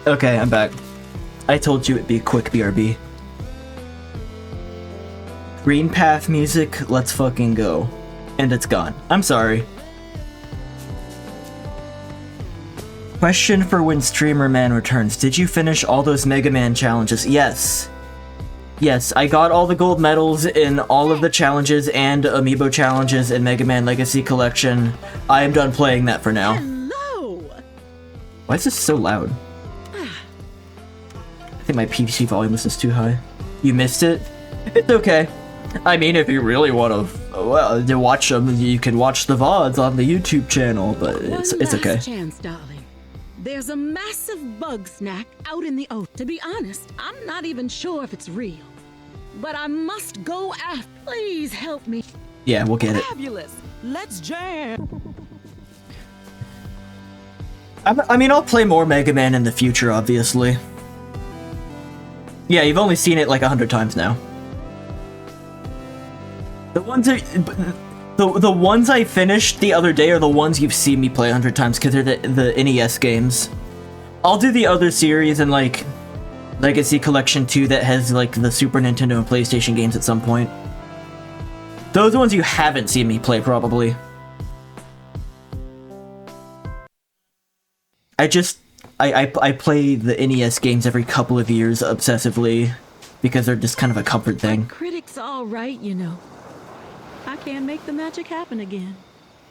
Okay, I'm back. I told you it'd be a quick BRB. Green path music, let's fucking go. And it's gone. I'm sorry. Question for when Streamer Man returns. Did you finish all those Mega Man challenges? Yes. Yes, I got all the gold medals in all of the challenges and amiibo challenges in Mega Man Legacy Collection. I am done playing that for now. Hello. Why is this so loud? I think my PC volume was just too high. You missed it? It's okay. I mean, if you really want to watch them, you can watch the VODs on the YouTube channel, but it's okay. Chance, darling. There's a massive Bugsnax out in the ocean. To be honest, I'm not even sure if it's real. But I must go after. Please help me. Yeah, we'll get it. Fabulous. Let's jam. I mean, I'll play more Mega Man in the future, obviously. Yeah, you've only seen it like 100 times now. The ones I finished the other day are the ones you've seen me play 100 times because they're the NES games. I'll do the other series and like Legacy Collection 2 that has like the Super Nintendo and PlayStation games at some point. Those are the ones you haven't seen me play probably. I play the NES games every couple of years obsessively because they're just kind of a comfort thing. Critics all right, you know. I can't make the magic happen again.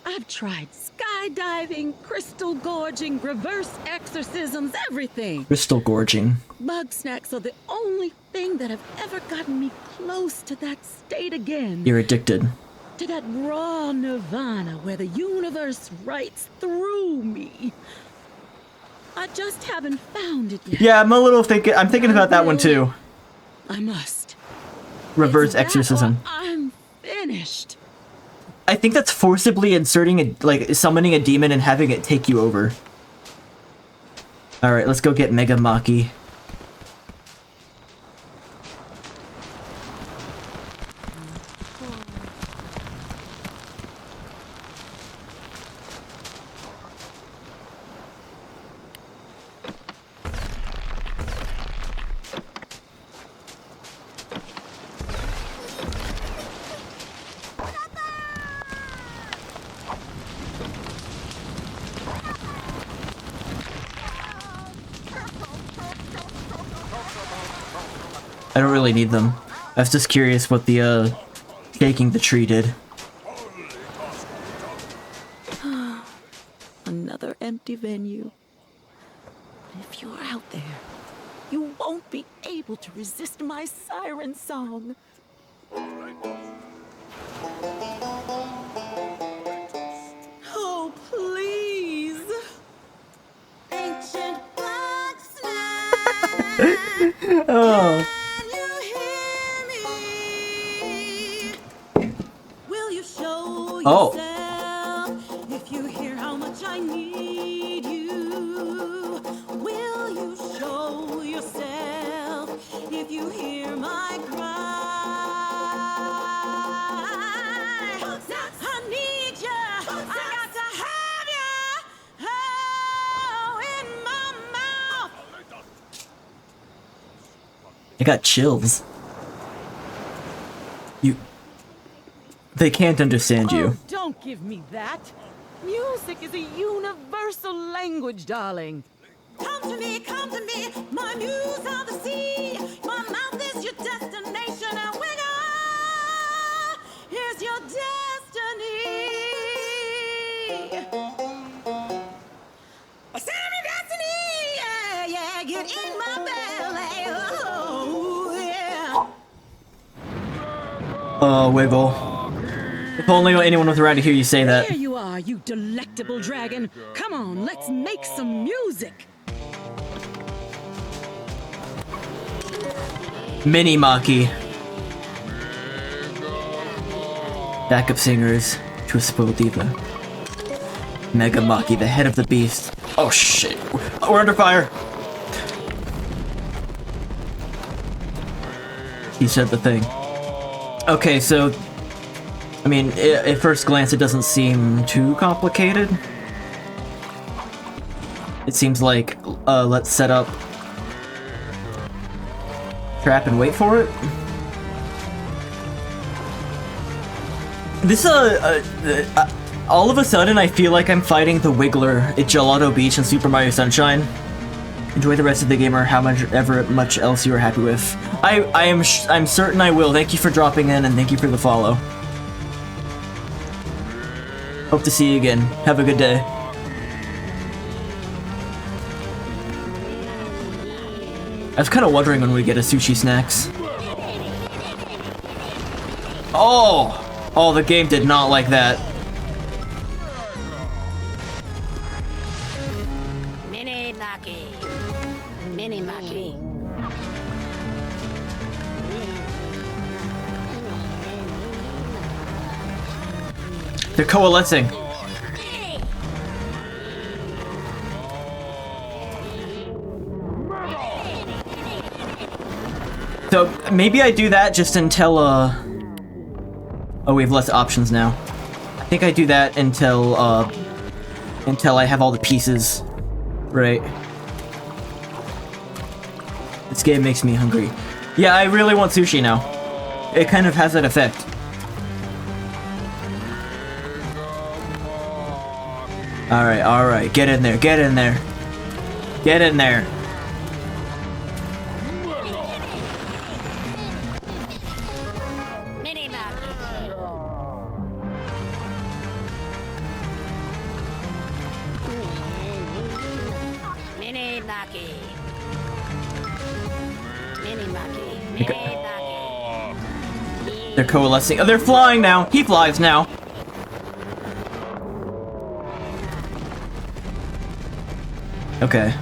I've tried skydiving, crystal gorging, reverse exorcisms, everything. Crystal gorging. Bugsnax are the only thing that have ever gotten me close to that state again. You're addicted. To that raw nirvana where the universe writes through me. I just haven't found it yet. Yeah, I'm thinking about that one too. I must. Reverse exorcism. I'm finished. I think that's forcibly inserting summoning a demon and having it take you over. Alright, let's go get Mega Maki. I don't really need them. I was just curious what the, shaking the tree did. Another empty venue. If you're out there, you won't be able to resist my siren song. Oh, please. Ancient Bugsnax. Oh. Oh. If you hear how much I need you, will you show yourself? If you hear my cry, I need you. I got to have you. Oh, in my mouth. I got chills. They can't understand you. Oh, don't give me that. Music is a universal language, darling. Come to me, my muse of the sea. My mouth is your destination, and wiggle is your destiny. Send me destiny, yeah, yeah, get in my belly, oh, yeah. Oh, Wiggle. If only anyone was around to hear you say that. Here you are, you delectable dragon. Come on, let's make some music. Mini Maki. Backup singers to a spoiled diva. Mega Maki, the head of the beast. Oh shit. We're under fire. He said the thing. Okay, so I mean, at first glance, it doesn't seem too complicated. It seems like, let's set up trap and wait for it. This, all of a sudden I feel like I'm fighting the Wiggler at Gelato Beach in Super Mario Sunshine. Enjoy the rest of the game or however much else you are happy with. I'm certain I will. Thank you for dropping in and thank you for the follow. Hope to see you again. Have a good day. I was kind of wondering when we get a sushi snacks. Oh! Oh, the game did not like that. Mini Maki. Mini Maki. They're coalescing. So maybe I do that just until oh, we have less options now. I think I do that until I have all the pieces. Right. This game makes me hungry. Yeah, I really want sushi now. It kind of has that effect. Alright, get in there, get in there. Get in there. Mini Maki. Mini Maki. Mini Maki. Mini Maki. They're coalescing. Oh, they're flying now. He flies now. Okay.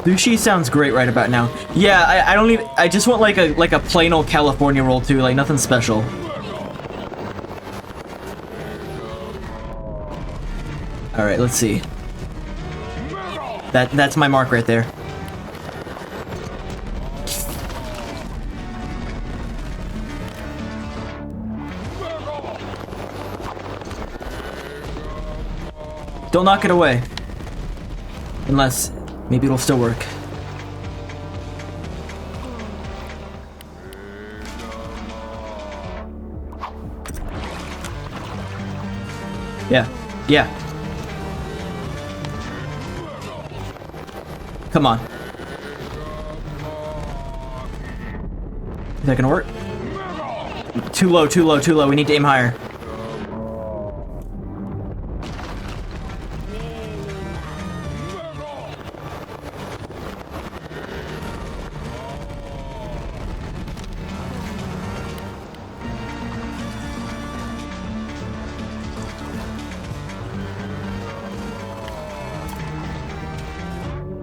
Sushi sounds great right about now. Yeah, I don't even. I just want like a plain old California roll too, like nothing special. All right, let's see. That's my mark right there. Don't knock it away. Unless, maybe it'll still work. Yeah, yeah. Come on. Is that gonna work? Too low, too low, too low. We need to aim higher.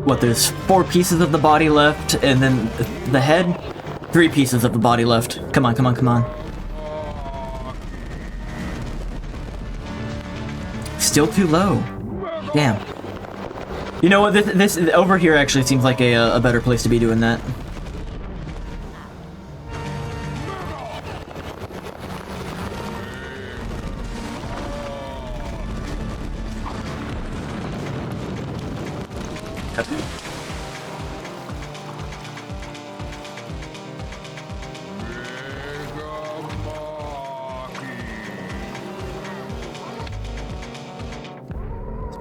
What, there's 4 pieces of the body left, and then the head? 3 pieces of the body left. Come on, come on, come on. Still too low. Damn. You know what, this over here actually seems like a better place to be doing that.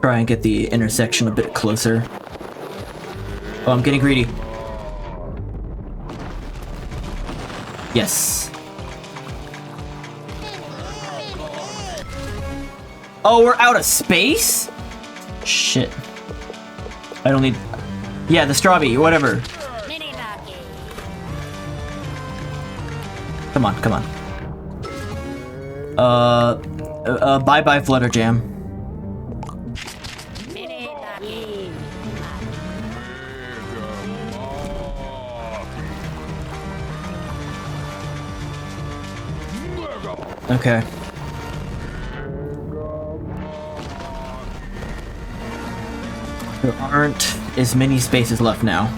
Try and get the intersection a bit closer. Oh, I'm getting greedy. Yes. Oh, we're out of space? Shit. I don't need... Yeah, the strawberry, whatever. Mini Maki. Come on, come on. Bye-bye, Flutter Jam. Mini Maki. Okay. There aren't as many spaces left now.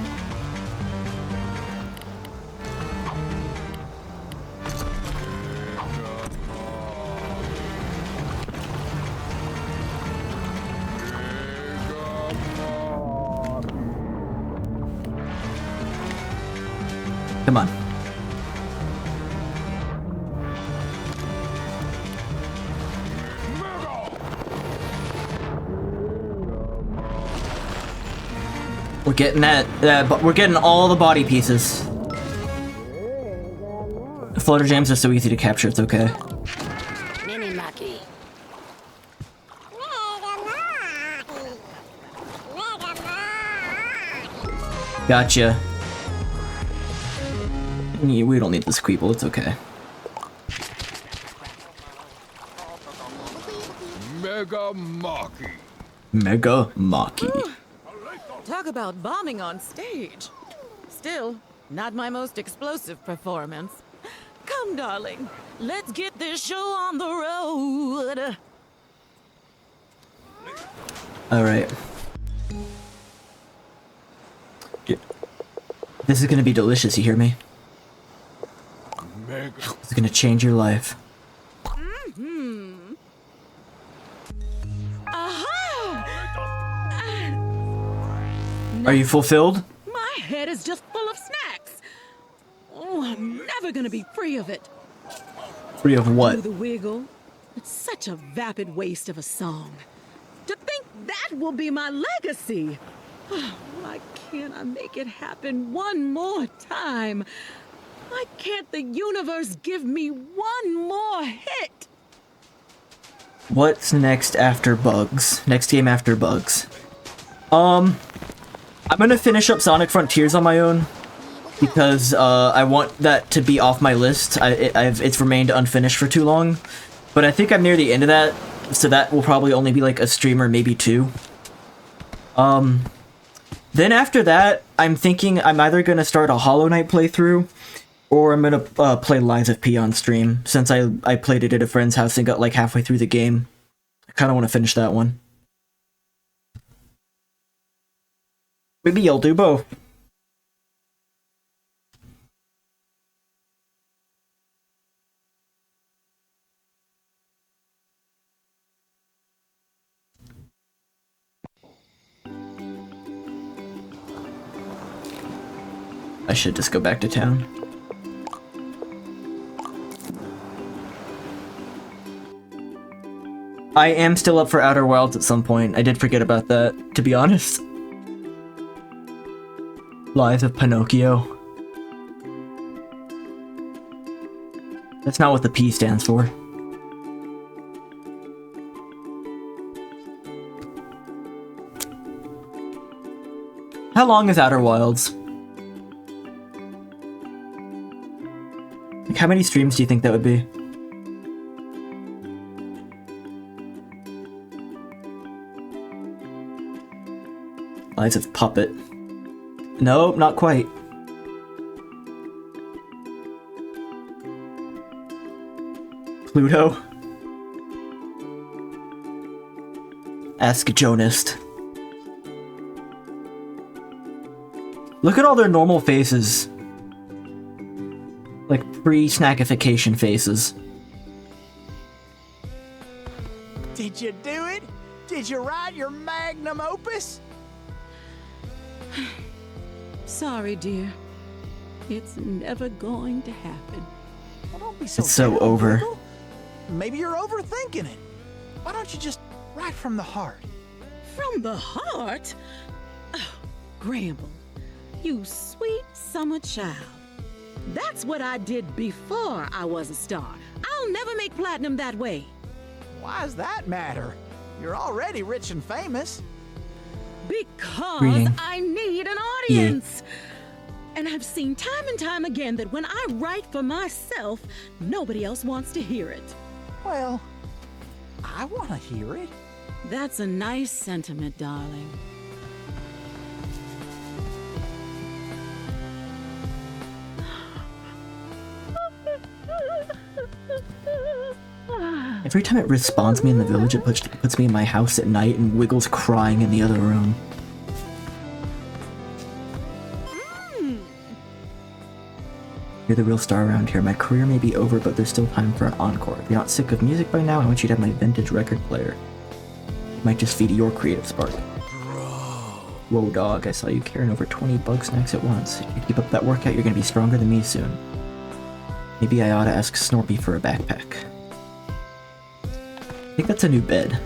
Come on. We're getting that, but we're getting all the body pieces. Flutter jams are so easy to capture, it's okay. Mini Maki. Gotcha. Yeah, we don't need this Queeble, it's okay. Mega Maki. Mega Maki. Talk about bombing on stage. Still, not my most explosive performance. Come, darling, let's get this show on the road. Alright. This is gonna be delicious, you hear me? Mega. It's gonna change your life. Are you fulfilled? My head is just full of snacks. Oh, I'm never gonna be free of it. Free of Do what? the wiggle. It's such a vapid waste of a song. To think that will be my legacy. Why can't I make it happen one more time? Why can't the universe give me one more hit? What's next after Bugs? Next game after Bugs. I'm gonna finish up Sonic Frontiers on my own because I want that to be off my list. It's remained unfinished for too long, but I think I'm near the end of that, so that will probably only be like a stream or maybe two. Then after that, I'm thinking I'm either gonna start a Hollow Knight playthrough, or I'm gonna play Lies of P on stream, since I played it at a friend's house and got like halfway through the game. I kind of want to finish that one. Maybe I'll do both. I should just go back to town. I am still up for Outer Wilds at some point. I did forget about that, to be honest. Lies of Pinocchio. That's not what the P stands for. How long is Outer Wilds? Like, how many streams do you think that would be? Lies of Puppet. No, not quite. Pluto. Ask Jonist. Look at all their normal faces. Like pre-snackification faces. Did you do it? Did you write your magnum opus? Sorry, dear. It's never going to happen. Well, don't be so It's so down, over. Wiggle. Maybe you're overthinking it. Why don't you just write from the heart? From the heart? Oh, Gramble, you sweet summer child. That's what I did before I was a star. I'll never make platinum that way. Why does that matter? You're already rich and famous. Because Reading. I need an audience. And I've seen time and time again that when I write for myself, nobody else wants to hear it. Well, I want to hear it. That's a nice sentiment, darling. Every time it respawns me in the village, it puts me in my house at night and Wiggles crying in the other room. You're the real star around here. My career may be over, but there's still time for an encore. If you're not sick of music by now, I want you to have my vintage record player. It might just feed your creative spark. Bro. Whoa, dog, I saw you carrying over 20 Bugsnax at once. If you keep up that workout, you're gonna be stronger than me soon. Maybe I ought to ask Snorpy for a backpack. I think that's a new bed.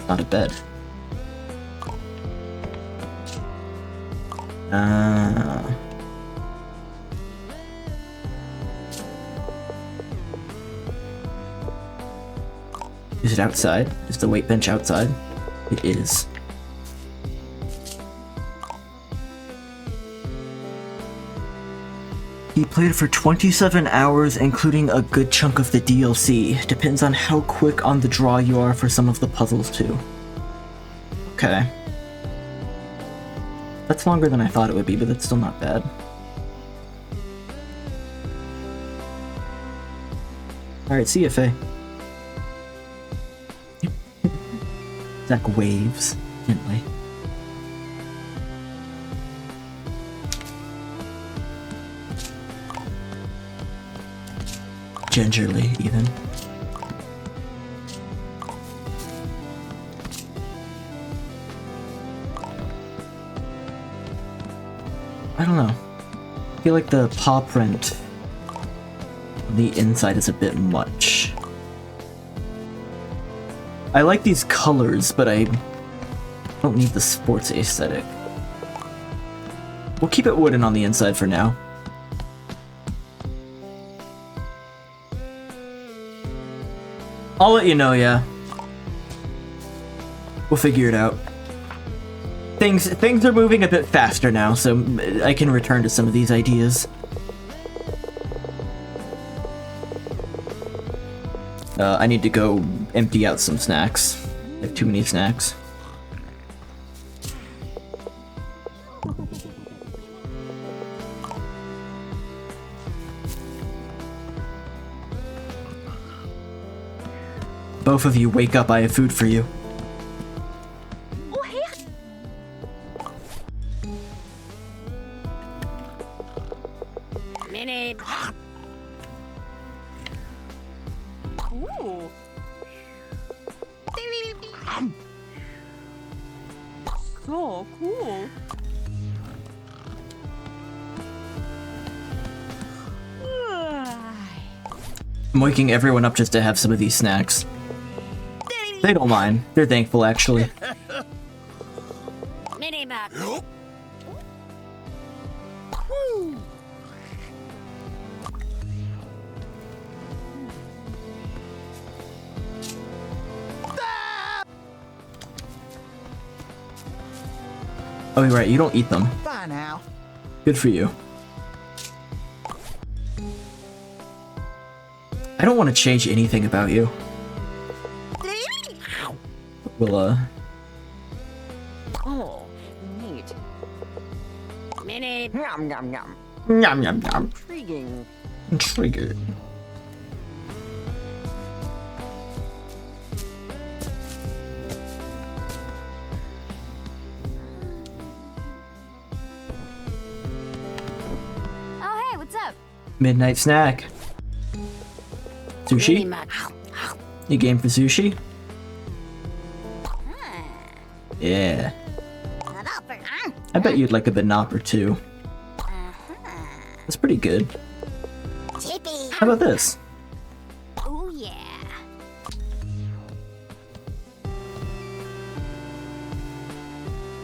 Not a bed. Is it outside? Is the weight bench outside? It is. He played for 27 hours, including a good chunk of the DLC. Depends on how quick on the draw you are for some of the puzzles, too. Okay. That's longer than I thought it would be, but that's still not bad. Alright, see ya, Faye. Zach waves gently. Gingerly, even. I don't know. I feel like the paw print on the inside is a bit much. I like these colors, but I don't need the sports aesthetic. We'll keep it wooden on the inside for now. I'll let you know, yeah. We'll figure it out. Things are moving a bit faster now, so I can return to some of these ideas. I need to go empty out some snacks. I have too many snacks. Both of you wake up, I have food for you. Minnie. Ooh. So cool. I'm waking everyone up just to have some of these snacks. They don't mind. They're thankful, actually. Minnie Mac. Oh, you're right. You don't eat them. Bye now. Good for you. I don't want to change anything about you. We'll, Oh, neat. Minnie. Yum yum yum. Yum, yum, yum. Intriguing. Triggered. Oh, hey, what's up? Midnight snack. Minnie Sushi? Mac. You game for sushi? Yeah. I bet you'd like a banop or two. That's pretty good. Chippy. How about this? Oh, yeah.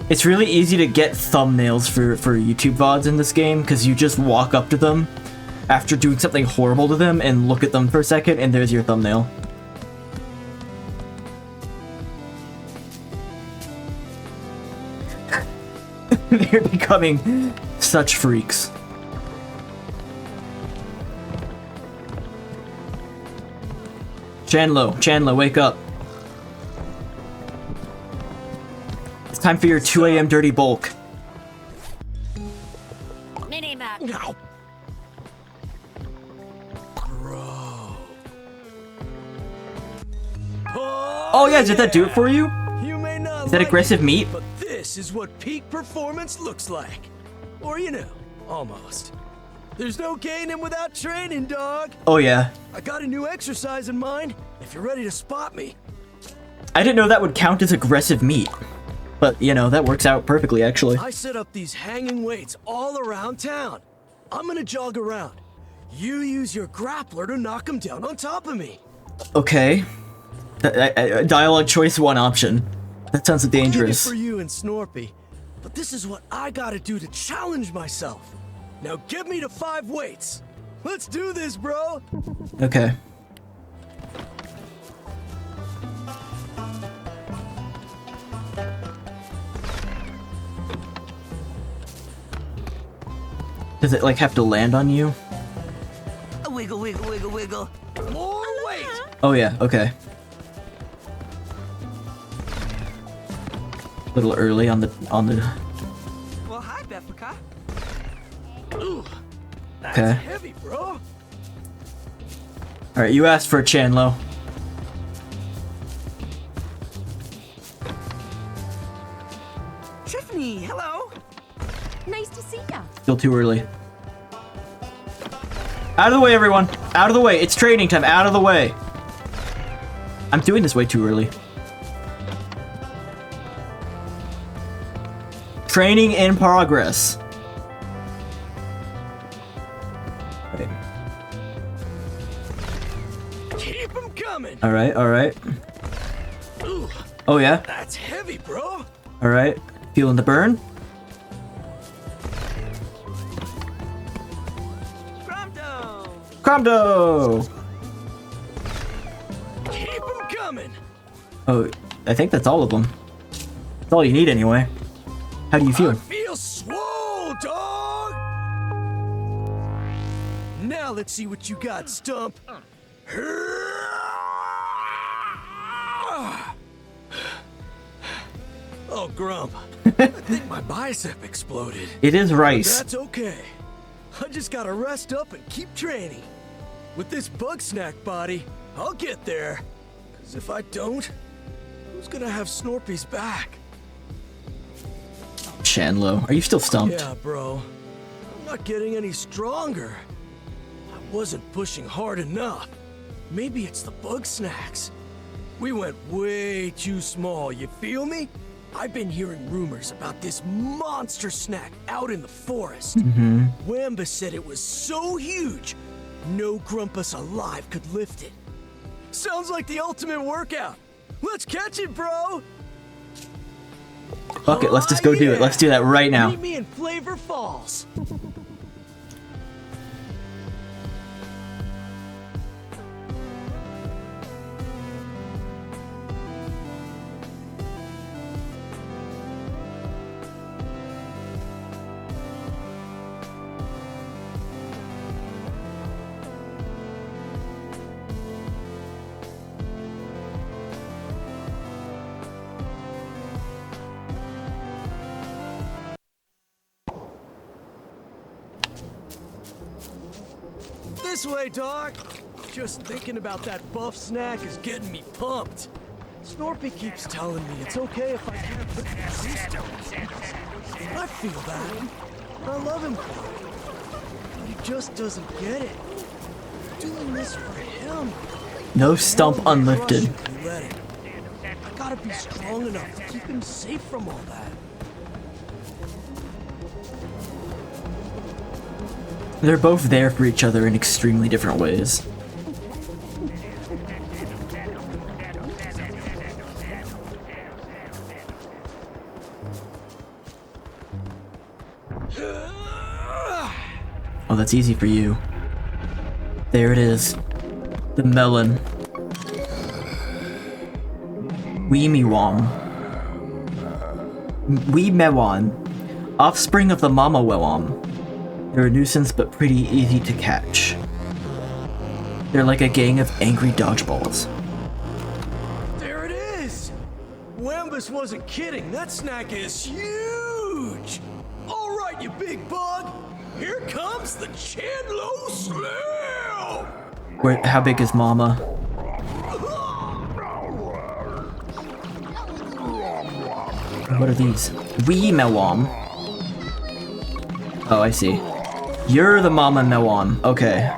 It's really easy to get thumbnails for YouTube VODs in this game, because you just walk up to them after doing something horrible to them and look at them for a second, and there's your thumbnail. They're becoming such freaks. Chandler, wake up. It's time for your 2 a.m. dirty bulk. Minnie Mac. Oh yeah, did that do it for you? You may not Is that like aggressive it, meat? But this is what peak performance looks like. Or, you know, almost. There's no gaining without training, dog. Oh yeah. I got a new exercise in mind, if you're ready to spot me. I didn't know that would count as aggressive meat. But, you know, that works out perfectly, actually. I set up these hanging weights all around town. I'm gonna jog around. You use your grappler to knock them down on top of me. Okay. Dialogue choice 1 option. That sounds dangerous. Maybe for you and Snorpy, but this is what I gotta do to challenge myself. Now get me to 5 weights. Let's do this, bro. Okay. Does it, like, have to land on you? Wiggle, wiggle, wiggle, wiggle. More weight. Oh, yeah, okay. A little early on the... Well, hi, Beffica. Ooh, that's Okay. heavy, bro. Alright, you asked for a Chandlo. Tiffany, hello. Nice to see ya. Still too early. Out of the way, everyone! Out of the way! It's training time! Out of the way! I'm doing this way too early. Training in progress. Okay. Keep them coming. Alright, alright. Ooh, Oh yeah? that's heavy, bro. Alright. Feeling the burn? Gromdo. Cromdo! Keep them coming. Oh, I think that's all of them. That's all you need anyway. How do you I feel? feel swole, dog. Now let's see what you got, Stump. Oh, Grump. I think my bicep exploded. It is rice. That's okay. I just gotta rest up and keep training. With this bug snack body, I'll get there. 'Cause if I don't, who's gonna have Snorpy's back? Chandlo, are you still stumped? Yeah, bro. I'm not getting any stronger. I wasn't pushing hard enough. Maybe it's the bug snacks. We went way too small, you feel me? I've been hearing rumors about this monster snack out in the forest. Wamba said it was so huge, no Grumpus alive could lift it. Sounds like the ultimate workout. Let's catch it, bro! Fuck it, let's just go do it. Let's do that right now. Meet me in Flavor Falls. This way, Doc. Just thinking about that buff snack is getting me pumped. Snorpy keeps telling me it's okay if I can't put the juice down. I feel that. I love him for it. But he just doesn't get it. I'm doing this for him. No stump unlifted. Let it. I gotta be strong enough to keep him safe from all that. They're both there for each other in extremely different ways. Oh, that's easy for you. There it is. The melon. Weemiwam. Weemewan. Offspring of the Mama Wewam. They're a nuisance, but pretty easy to catch. They're like a gang of angry dodgeballs. There it is! Wambus wasn't kidding. That snack is huge! All right, you big bug! Here comes the Chandlo Slam! Where? How big is Mama? What are these? Weemewam. Oh, I see. You're the Mama Mewam. Okay.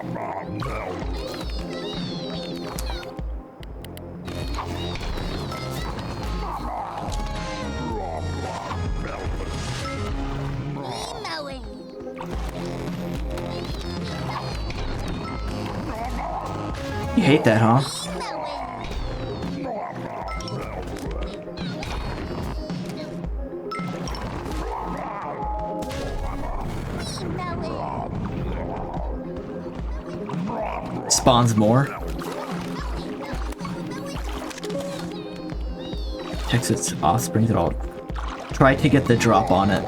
You hate that, huh? Spawns more. Checks its offspring at all. Try to get the drop on it.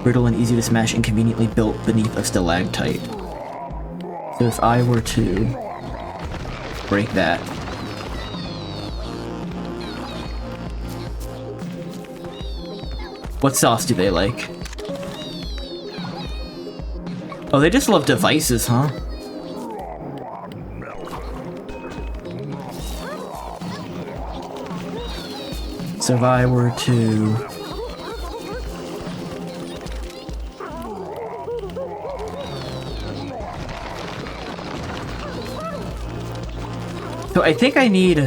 Brittle and easy to smash, inconveniently built beneath a stalactite. So if I were to break that. What sauce do they like? Oh, they just love devices, huh? So if I were to... So I think I need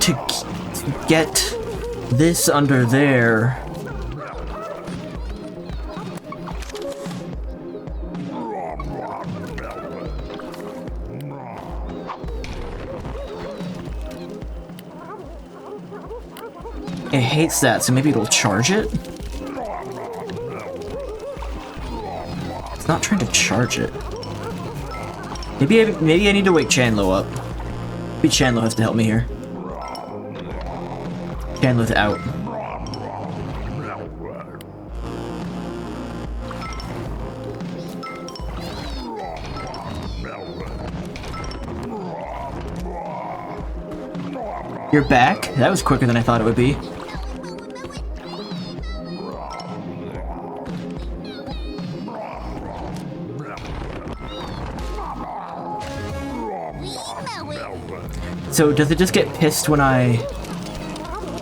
to get this under there. It hates that, so maybe it'll charge it? It's not trying to charge it. Maybe I need to wake Chandlo up. Maybe Chandlo has to help me here. Chandlo's out. You're back? That was quicker than I thought it would be. So does it just get pissed when I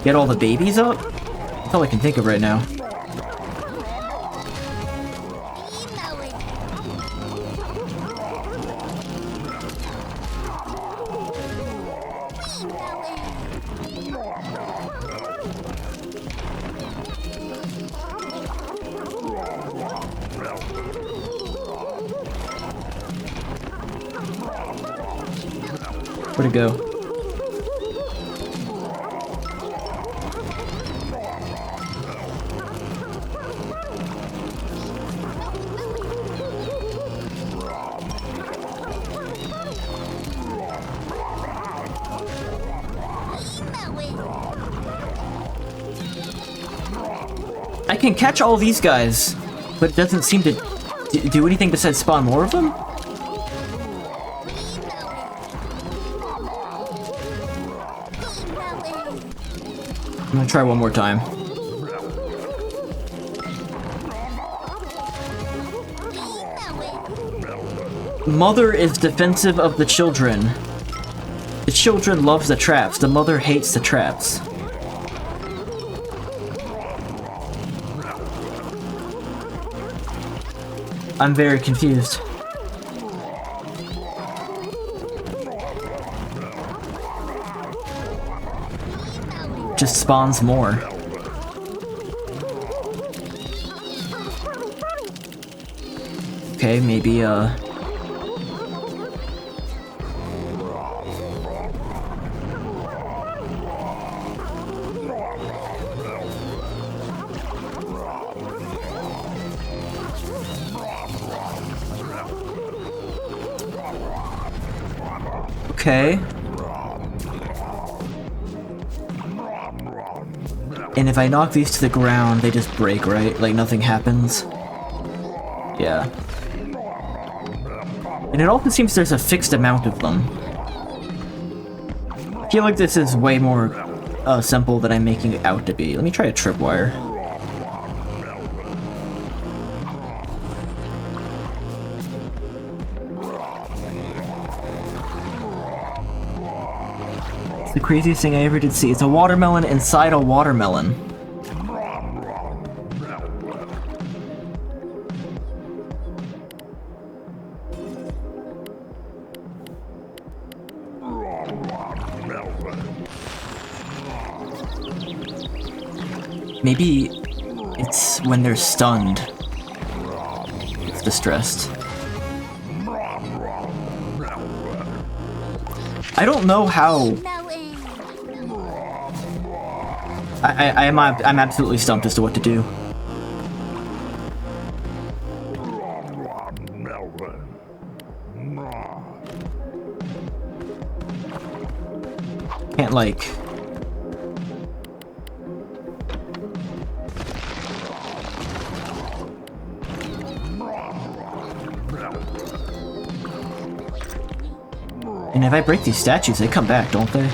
get all the babies up? That's all I can think of right now. Where'd it go? I can catch all these guys, but it doesn't seem to do anything besides spawn more of them? I'm gonna try one more time. Mother is defensive of the children. The children loves the traps. The mother hates the traps. I'm very confused. Just spawns more. Okay, maybe, okay. And if I knock these to the ground, they just break, right? Like nothing happens? Yeah. And it also seems there's a fixed amount of them. I feel like this is way more simple than I'm making it out to be. Let me try a tripwire. It's the craziest thing I ever did see. It's a watermelon inside a watermelon. Maybe It's when they're stunned. It's distressed. I don't know how. I'm absolutely stumped as to what to do. Can't like. And if I break these statues, they come back, don't they?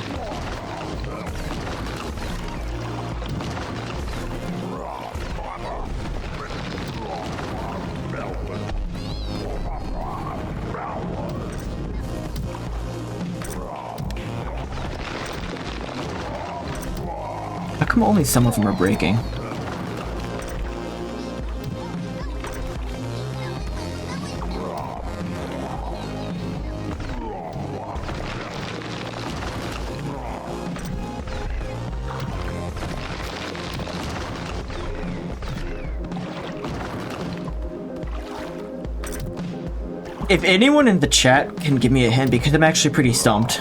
How come only some of them are breaking? If anyone in the chat can give me a hint, because I'm actually pretty stumped.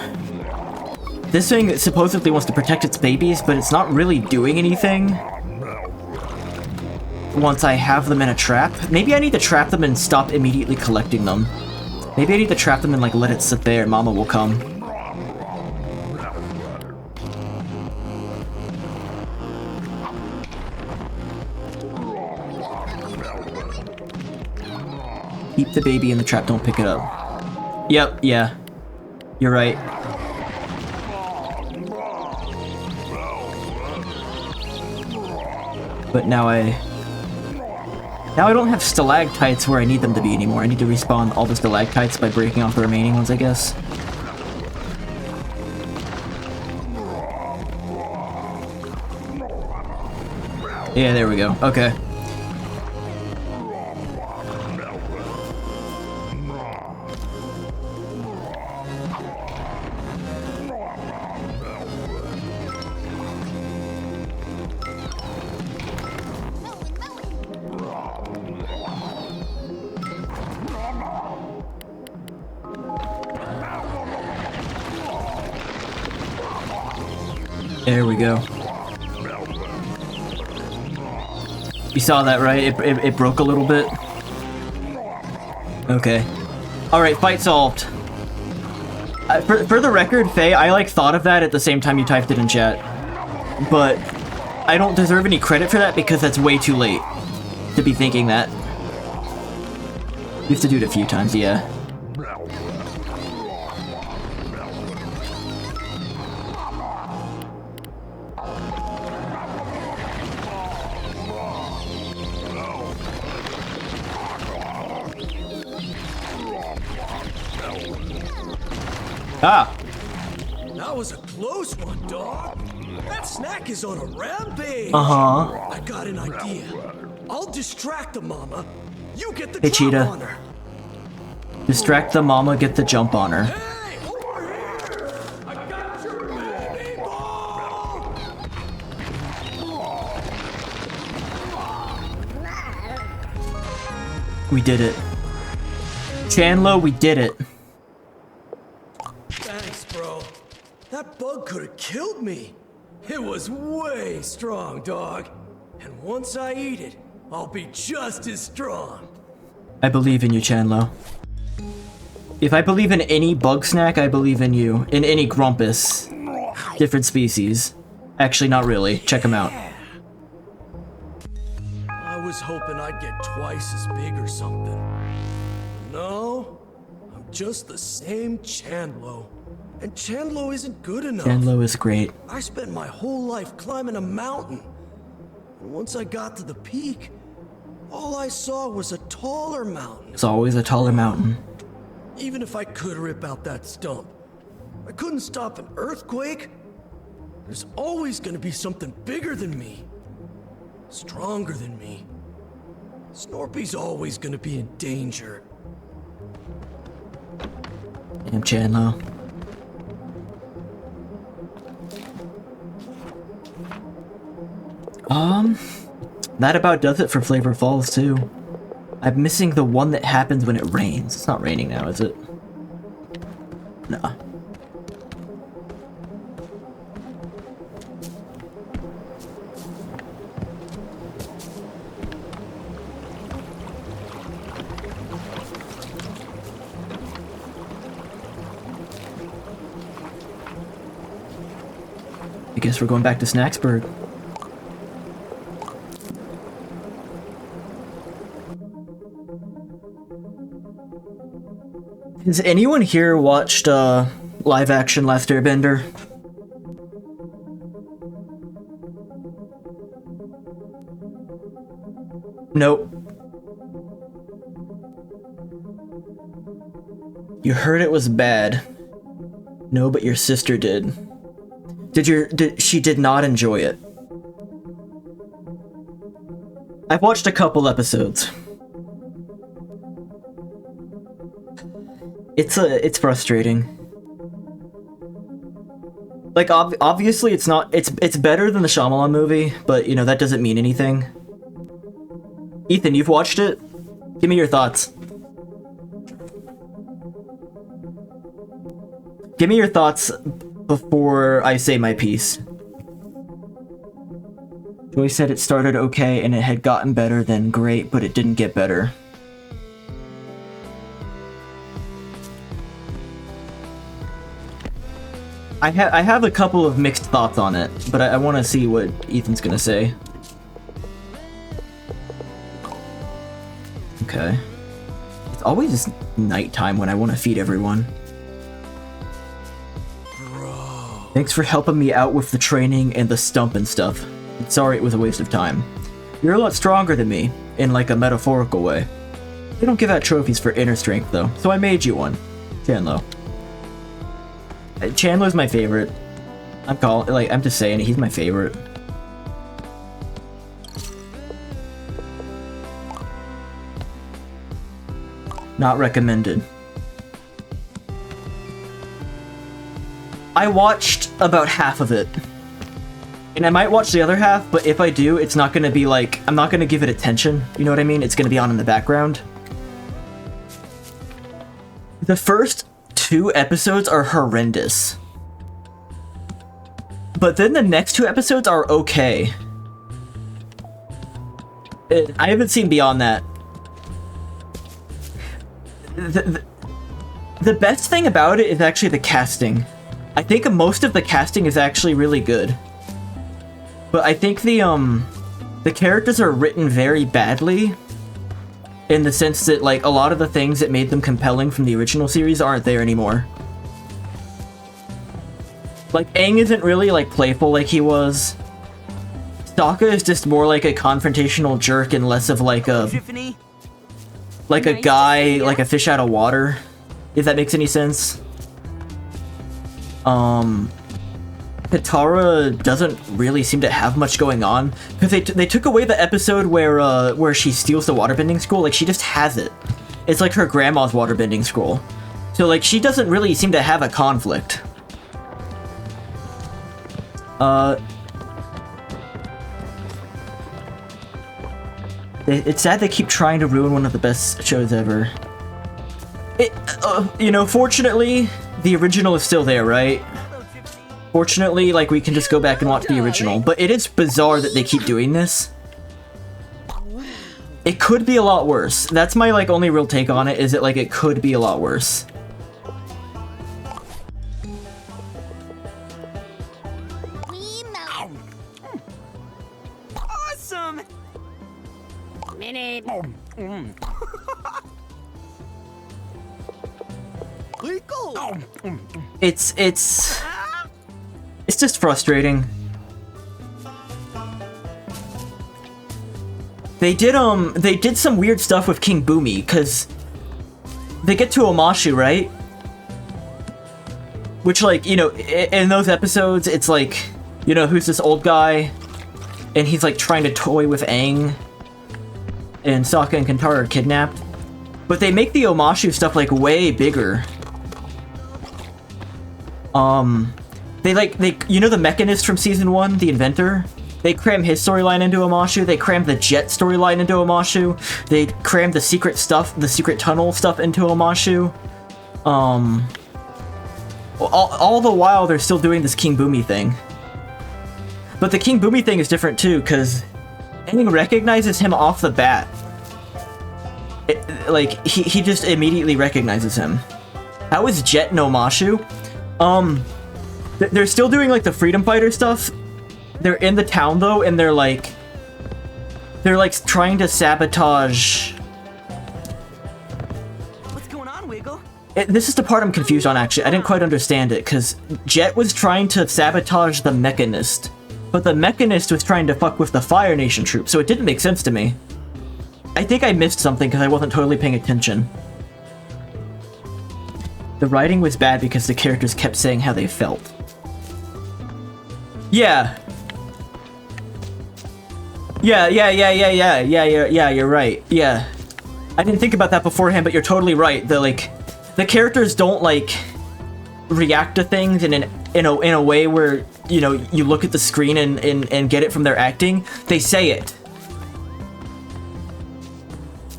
This thing supposedly wants to protect its babies, but it's not really doing anything once I have them in a trap. Maybe I need to trap them and stop immediately collecting them. Maybe I need to trap them and like let it sit there and Mama will come. Keep the baby in the trap, don't pick it up. Yep, yeah. You're right. But now I don't have stalactites where I need them to be anymore. I need to respawn all the stalactites by breaking off the remaining ones, I guess. Yeah, there we go. Okay. There we go. You saw that, right? It broke a little bit. Okay. Alright, fight solved. For the record, Faye, I like thought of that at the same time you typed it in chat. But I don't deserve any credit for that because that's way too late to be thinking that. You have to do it a few times, yeah. Ah! That was a close one, dog. That snack is on a rampage. Uh-huh. I got an idea. I'll distract the mama. You get the Hey, drop Cheetah. on her. Distract the mama, get the jump on her. Hey, over here! I got your baby ball! We did it. Chandlo, we did it. Thanks, bro. That bug could have killed me. It was way strong, dog. And once I eat it, I'll be just as strong. I believe in you, Chandlo. If I believe in any bug snack, I believe in you. In any Grumpus. Different species. Actually, not really. Check them out. I was hoping I'd get twice as big or something. No, I'm just the same Chandlo. And Chandlo isn't good enough. Chandlo is great. I spent my whole life climbing a mountain. And once I got to the peak, all I saw was a taller mountain. It's always a taller mountain. Even if I could rip out that stump, I couldn't stop an earthquake. There's always gonna be something bigger than me. Stronger than me. Snorpy's always gonna be in danger. Damn, Chandlo. That about does it for Flavor Falls, too. I'm missing the one that happens when it rains. It's not raining now, is it? Nah. I guess we're going back to Snacksburg. Has anyone here watched live action Last Airbender? Nope. You heard it was bad. No, but your sister did. She did not enjoy it. I've watched a couple episodes. It's frustrating. Like, obviously it's not, it's better than the Shyamalan movie, but, you know, that doesn't mean anything. Ethan, you've watched it? Give me your thoughts. Give me your thoughts before I say my piece. Joy said it started okay and it had gotten better, then great, but it didn't get better. I have a couple of mixed thoughts on it, but I want to see what Ethan's gonna say. Okay. It's always nighttime when I want to feed everyone. Bro. Thanks for helping me out with the training and the stump and stuff. Sorry it was a waste of time. You're a lot stronger than me, in like a metaphorical way. They don't give out trophies for inner strength though, so I made you one. Chandlo. Chandler's my favorite. I'm just saying it, he's my favorite. Not recommended. I watched about half of it. And I might watch the other half, but if I do, it's not gonna be like, I'm not gonna give it attention, you know what I mean? It's gonna be on in the background. The first 2 episodes are horrendous. But then the next 2 episodes are okay. I haven't seen beyond that. The best thing about it is actually the casting. I think most of the casting is actually really good. But I think the characters are written very badly. In the sense that, like, a lot of the things that made them compelling from the original series aren't there anymore. Like, Aang isn't really, like, playful like he was. Sokka is just more like a confrontational jerk and less of, like, a... like a guy, like a fish out of water. If that makes any sense. Katara doesn't really seem to have much going on because they took away the episode where she steals the waterbending scroll. Like, she just has it. It's like her grandma's waterbending scroll. So like, she doesn't really seem to have a conflict. It's sad they keep trying to ruin one of the best shows ever. You know, fortunately, the original is still there, right? Fortunately, like, we can just go back and watch the original, but it is bizarre that they keep doing this. It could be a lot worse. That's my, like, only real take on it, is that, like, it could be a lot worse. Awesome! Minute. It's just frustrating. They did some weird stuff with King Boomy, cause they get to Omashu, right? Which, like, you know, in those episodes, it's like, you know, who's this old guy? And he's like trying to toy with Aang. And Sokka and Kantara are kidnapped. But they make the Omashu stuff like way bigger. You know the Mechanist from season 1, the inventor? They cram his storyline into Amashu. They crammed the Jet storyline into Amashu. They crammed the secret stuff, the secret tunnel stuff into Amashu. All the while they're still doing this King Boomy thing. But the King Boomy thing is different too, because Aang recognizes him off the bat. Like, he just immediately recognizes him. How is Jet no Amashu? They're still doing like the Freedom Fighter stuff. They're in the town though, and they're like trying to sabotage. What's going on, Wiggle? This is the part I'm confused on, actually. I didn't quite understand it, because Jet was trying to sabotage the Mechanist, but the Mechanist was trying to fuck with the Fire Nation troops, so it didn't make sense to me. I think I missed something because I wasn't totally paying attention. The writing was bad because the characters kept saying how they felt. Yeah. Yeah, you're right. Yeah. I didn't think about that beforehand, but you're totally right. The characters don't, like, react to things in a way where, you know, you look at the screen and get it from their acting. They say it.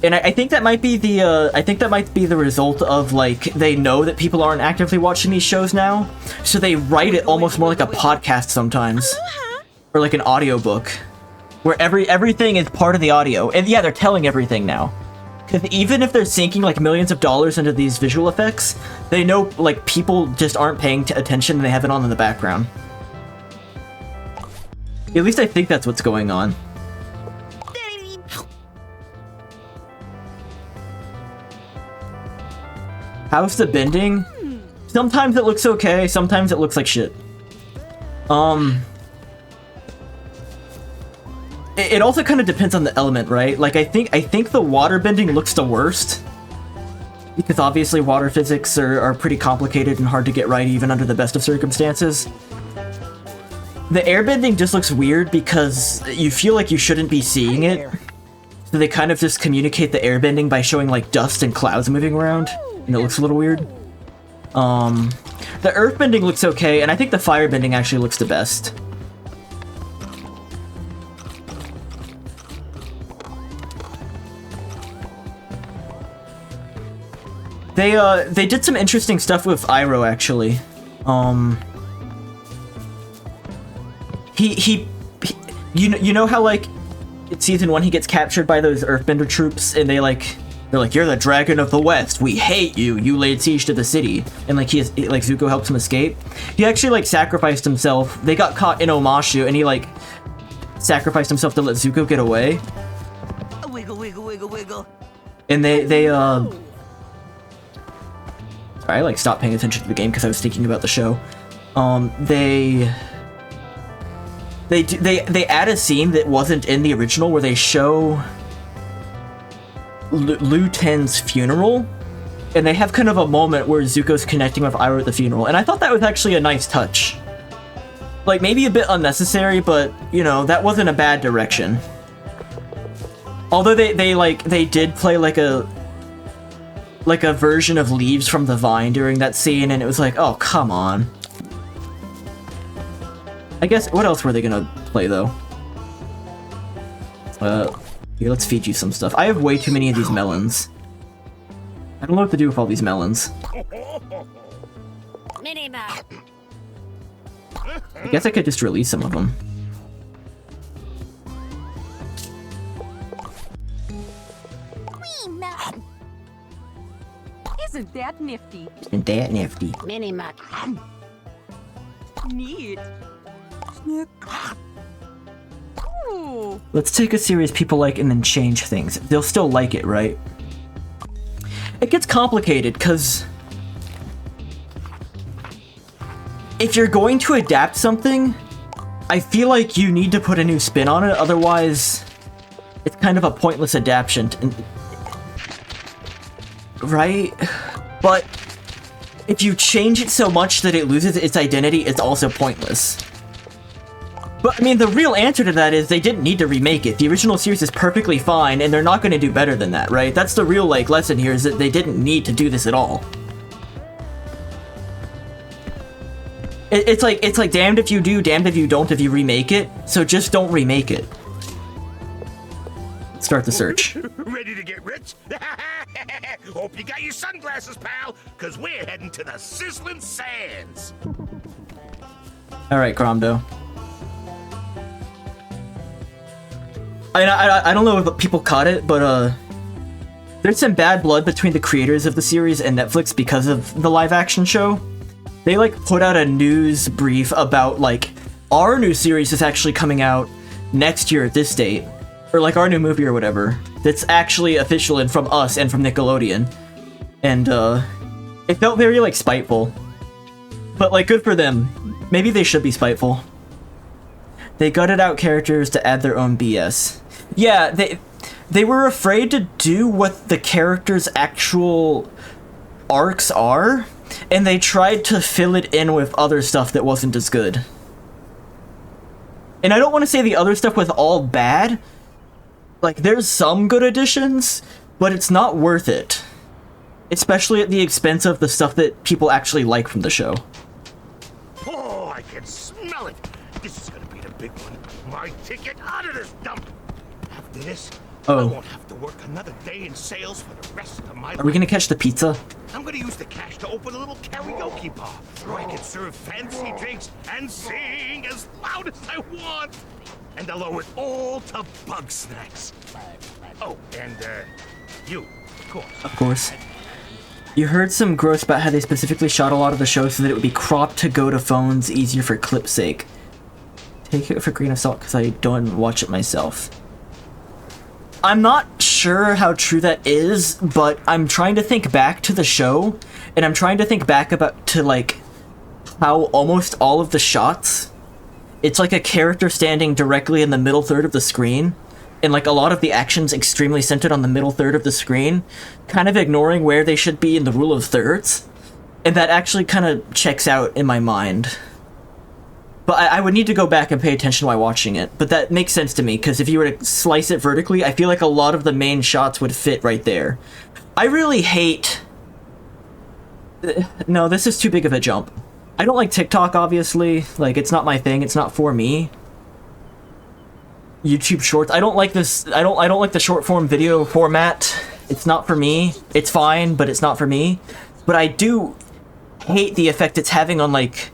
And I think that might be the result of, like, they know that people aren't actively watching these shows now, so they write it almost more like a podcast sometimes, or like an audiobook, where everything is part of the audio. And yeah, they're telling everything now, because even if they're sinking like millions of dollars into these visual effects, they know like people just aren't paying attention and they have it on in the background. At least I think that's what's going on. How's the bending? Sometimes it looks okay, sometimes it looks like shit. It also kind of depends on the element, right? Like, I think the water bending looks the worst, because obviously water physics are pretty complicated and hard to get right even under the best of circumstances. The airbending just looks weird because you feel like you shouldn't be seeing it. So they kind of just communicate the airbending by showing like dust and clouds moving around, and it looks a little weird. The earthbending looks okay, and I think the firebending actually looks the best. They did some interesting stuff with Iroh, actually. You know how, like, in season 1 he gets captured by those earthbender troops, and they're like, you're the Dragon of the West, we hate you, you laid siege to the city, and like Zuko helps him escape. He actually like sacrificed himself. They got caught in Omashu, and he like sacrificed himself to let Zuko get away. Wiggle, wiggle, wiggle, wiggle. And they I like stopped paying attention to the game because I was thinking about the show. They add a scene that wasn't in the original where they show Lu Ten's funeral, and they have kind of a moment where Zuko's connecting with Iroh at the funeral, and I thought that was actually a nice touch. Like, maybe a bit unnecessary, but, you know, that wasn't a bad direction. Although they did play like a version of Leaves from the Vine during that scene, and it was like, oh, come on. I guess, what else were they gonna play, though? Here, let's feed you some stuff. I have way too many of these melons. I don't know what to do with all these melons. Minimap. I guess I could just release some of them. Isn't that nifty? Isn't that nifty? Minimap. Neat. Ooh. Let's take a series people like and then change things. They'll still like it, right? It gets complicated, because if you're going to adapt something, I feel like you need to put a new spin on it, otherwise it's kind of a pointless adaptation. Right? But if you change it so much that it loses its identity, it's also pointless. But, I mean, the real answer to that is they didn't need to remake it. The original series is perfectly fine, and they're not going to do better than that, right? That's the real, like, lesson here, is that they didn't need to do this at all. It's like damned if you do, damned if you don't if you remake it. So just don't remake it. Start the search. Ready to get rich? Hope you got your sunglasses, pal, because we're heading to the sizzling sands. Alright, Gromdo. I don't know if people caught it, but there's some bad blood between the creators of the series and Netflix because of the live action show. They like put out a news brief about like our new series is actually coming out next year at this date, or like our new movie or whatever. That's actually official and from us and from Nickelodeon, and it felt very like spiteful. But like good for them. Maybe they should be spiteful. They gutted out characters to add their own BS. Yeah, they were afraid to do what the characters' actual arcs are, and they tried to fill it in with other stuff that wasn't as good. And I don't want to say the other stuff was all bad. Like, there's some good additions, but it's not worth it. Especially at the expense of the stuff that people actually like from the show. Oh, I can smell it. This is gonna be the big one. My ticket out of this dump. After this, I won't have to work another day in sales for the rest of my life. Are we gonna catch the pizza? I'm gonna use the cash to open a little karaoke bar where I can serve fancy drinks and sing as loud as I want. And I'll owe it all to Bugsnax. Oh, and you, of course. Of course. You heard some gross about how they specifically shot a lot of the show so that it would be cropped to go to phones easier for clip's sake. Take it with a grain of salt because I don't watch it myself. I'm not sure how true that is, but I'm trying to think back to the show, and I'm trying to think back to like how almost all of the shots, it's like a character standing directly in the middle third of the screen, and like a lot of the action's extremely centered on the middle third of the screen, kind of ignoring where they should be in the rule of thirds, and that actually kind of checks out in my mind. But I would need to go back and pay attention while watching it. But that makes sense to me, because if you were to slice it vertically, I feel like a lot of the main shots would fit right there. I really hate... No, this is too big of a jump. I don't like TikTok, obviously. Like, it's not my thing. It's not for me. YouTube Shorts. I don't like this... I don't like the short-form video format. It's not for me. It's fine, but it's not for me. But I do hate the effect it's having on, like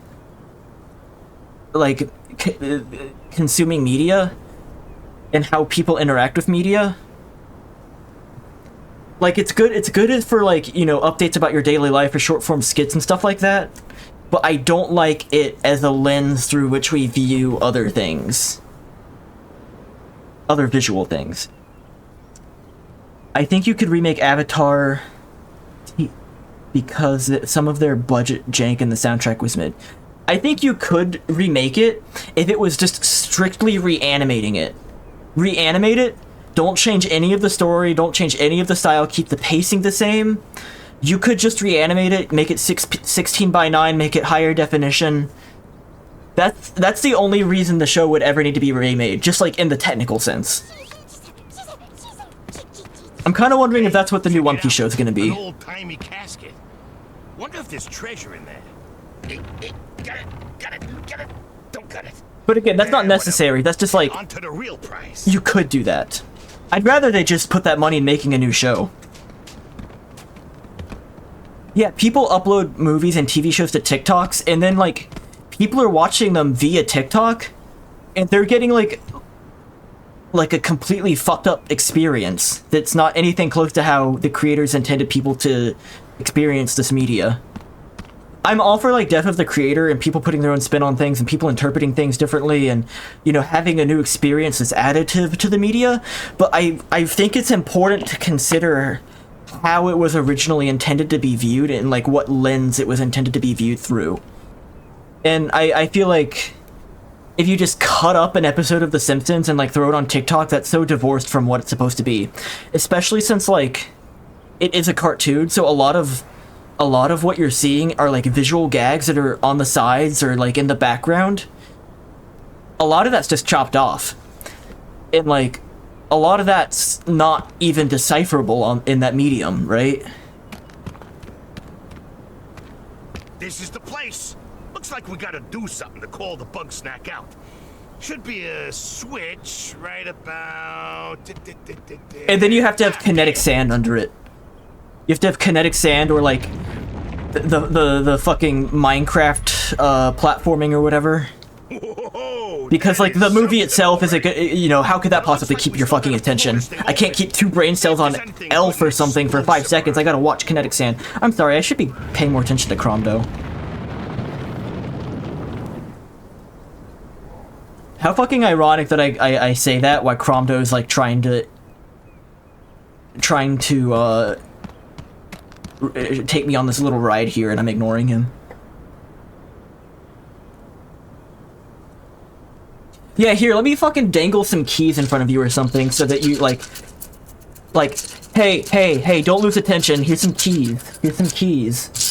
consuming media and how people interact with media. Like, it's good for, like, you know, updates about your daily life or short form skits and stuff like that, but I don't like it as a lens through which we view other things, other visual things. I think you could remake Avatar because some of their budget jank and the soundtrack was mid. I think you could remake it if it was just strictly reanimating it. Reanimate it, don't change any of the story, don't change any of the style, keep the pacing the same. You could just reanimate it, make it 16:9, make it higher definition. That's the only reason the show would ever need to be remade, just like in the technical sense. I'm kind of wondering if that's what the new One Piece show is going to be. An old-timey casket. Wonder if there's treasure in there. Got it. Don't got it. But again, that's not necessary. That's just like, onto the real price. You could do that. I'd rather they just put that money in making a new show. Yeah, people upload movies and TV shows to TikToks, and then like people are watching them via TikTok, and they're getting like a completely fucked up experience that's not anything close to how the creators intended people to experience this media. I'm all for like death of the creator and people putting their own spin on things and people interpreting things differently and, you know, having a new experience as additive to the media, but I think it's important to consider how it was originally intended to be viewed and like what lens it was intended to be viewed through. And I feel like if you just cut up an episode of The Simpsons and like throw it on TikTok, that's so divorced from what it's supposed to be, especially since like it is a cartoon, so a lot of what you're seeing are like visual gags that are on the sides or like in the background. A lot of that's just chopped off. And like, a lot of that's not even decipherable in that medium, right? This is the place. Looks Looks like we gotta do something to call the Bugsnax out. Should be a switch right about... And then you have to have kinetic sand under it. You have to have kinetic sand or like the fucking Minecraft platforming or whatever. Because like the movie itself is how could that possibly keep your fucking attention? I can't keep 2 brain cells on Elf or something for 5 seconds. I gotta watch kinetic sand. I'm sorry, I should be paying more attention to Cromdo. How fucking ironic that I say that while Cromdo is like trying to take me on this little ride here and I'm ignoring him. Yeah, here, let me fucking dangle some keys in front of you or something so that you, like, hey, don't lose attention. Here's some keys. Here's some keys.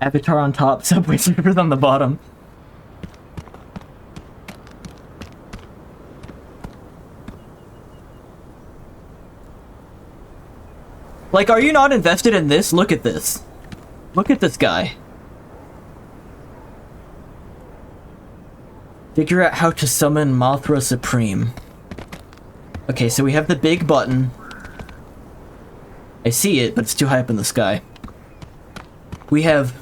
Avatar on top, Subway Surfers on the bottom. Like, are you not invested in this? Look at this. Look at this guy. Figure out how to summon Mothra Supreme. Okay, so we have the big button. I see it, but it's too high up in the sky. We have...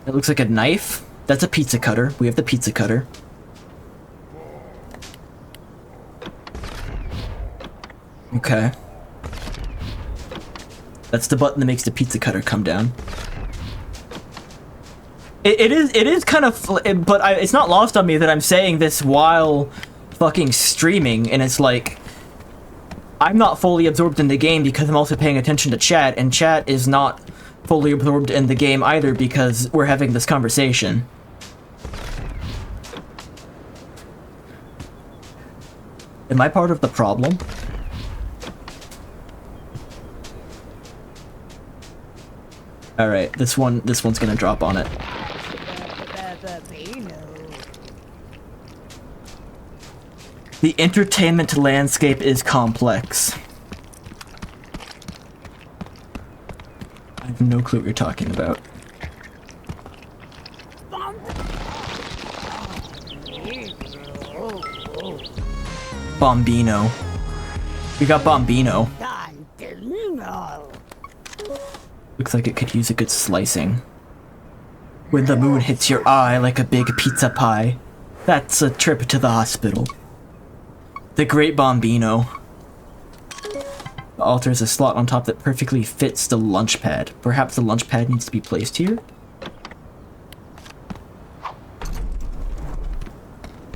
It looks like a knife. That's a pizza cutter. We have the pizza cutter. Okay. That's the button that makes the pizza cutter come down. It is kind of, but it's not lost on me that I'm saying this while fucking streaming, and it's like I'm not fully absorbed in the game because I'm also paying attention to chat, and chat is not fully absorbed in the game either because we're having this conversation. Am I part of the problem? Alright, this one's gonna drop on it. The entertainment landscape is complex. I have no clue what you're talking about. Bombino. We got Bombino. Looks like it could use a good slicing. When the moon hits your eye like a big pizza pie, that's a trip to the hospital. The Great Bombino. The altar is a slot on top that perfectly fits the lunch pad. Perhaps the lunch pad needs to be placed here?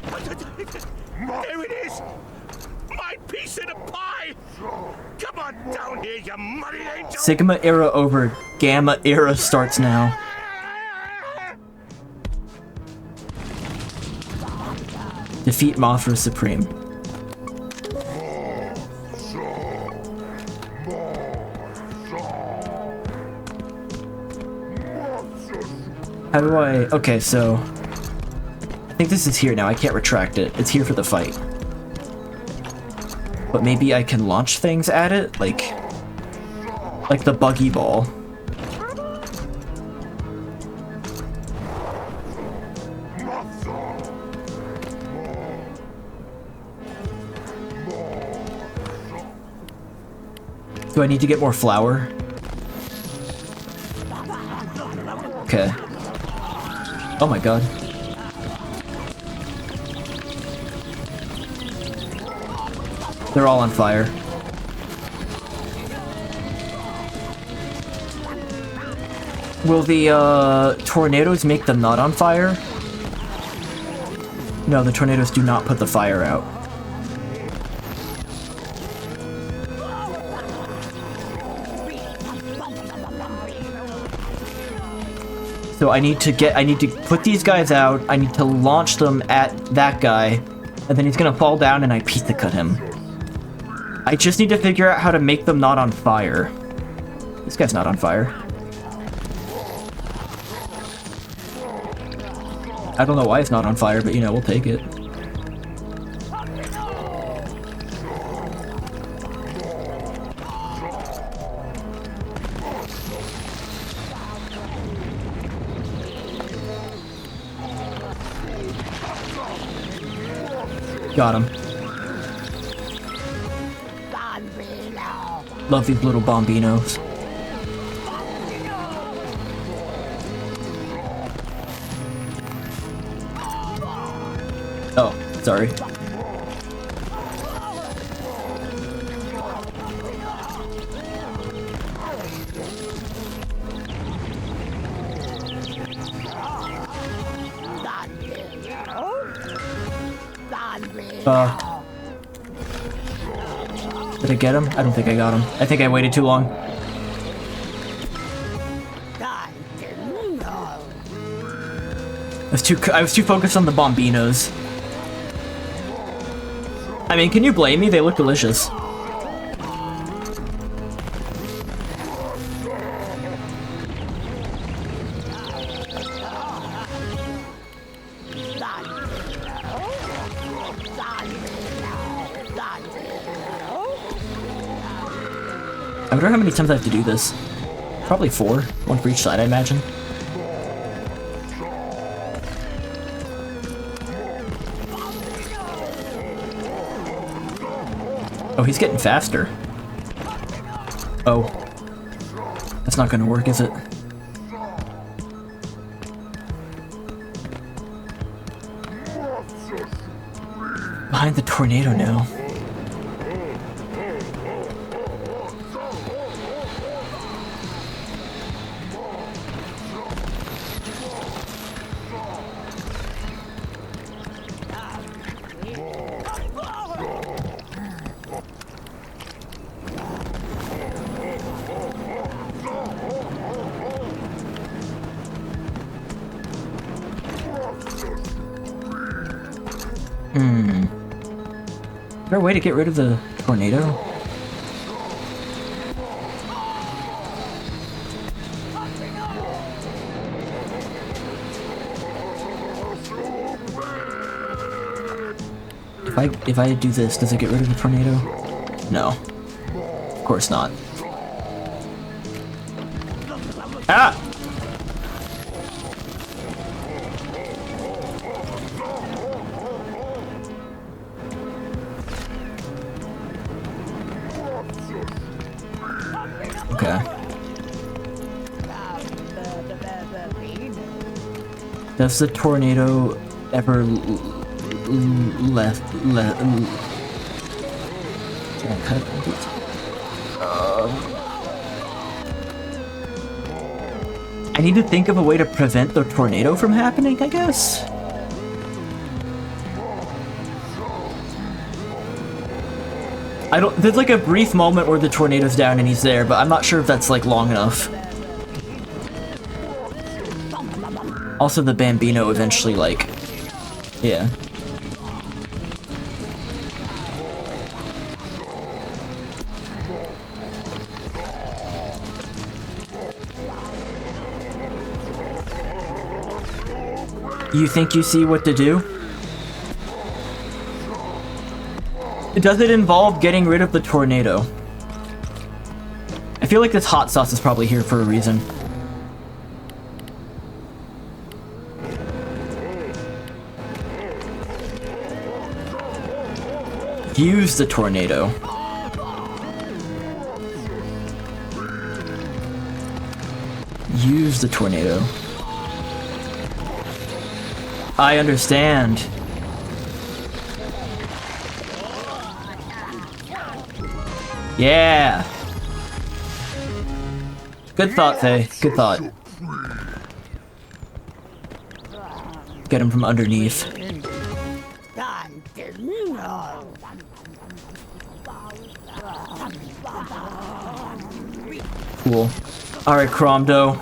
There it is! My piece of the pie! Come on down here, you muddy angel! Sigma era over. Gamma era starts now. Defeat Mothra Supreme. How do I... Okay, so... I think this is here now. I can't retract it. It's here for the fight. But maybe I can launch things at it? Like the buggy ball. Do I need to get more flour? Okay. Oh my god. They're all on fire. Will the tornadoes make them not on fire? No, the tornadoes do not put the fire out. So I need to put these guys out, I need to launch them at that guy, and then he's gonna fall down and I pizza cut him. I just need to figure out how to make them not on fire. This guy's not on fire. I don't know why it's not on fire, but you know, we'll take it. Got him. Love these little bombinos. Oh, sorry. Did I get him? I don't think I got him. I think I waited too long. I was too focused on the bombinos. I mean, can you blame me? They look delicious. I wonder how many times I have to do this. Probably 4. 1 for each side, I imagine. Oh, he's getting faster. Oh. That's not gonna work, is it? Behind the tornado now. Is there a way to get rid of the tornado? If I do this, does it get rid of the tornado? No. Of course not. Ah! Okay. Does the tornado ever I need to think of a way to prevent the tornado from happening, I guess? There's like a brief moment where the tornado's down and he's there, but I'm not sure if that's like long enough. Also, the Bambino eventually, like, yeah. You think you see what to do? Does it involve getting rid of the tornado? I feel like this hot sauce is probably here for a reason. Use the tornado. Use the tornado. I understand. Yeah. Good thought, Faye. Good thought. Get him from underneath. Cool. Alright, Cromdo.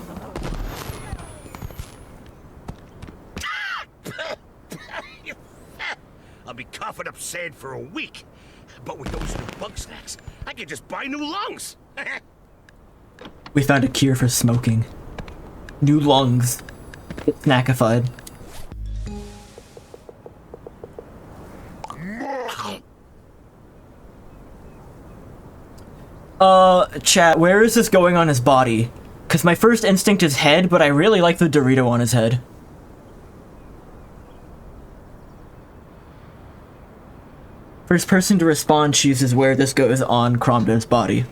I'll be coughing up sand for a week. But with those new Bugsnax, I can just buy new lungs. We found a cure for smoking. New lungs. Get snackified. Chat, where is this going on his body? Because my first instinct is head, but I really like the Dorito on his head. First person to respond chooses where this goes on Cromdo's body.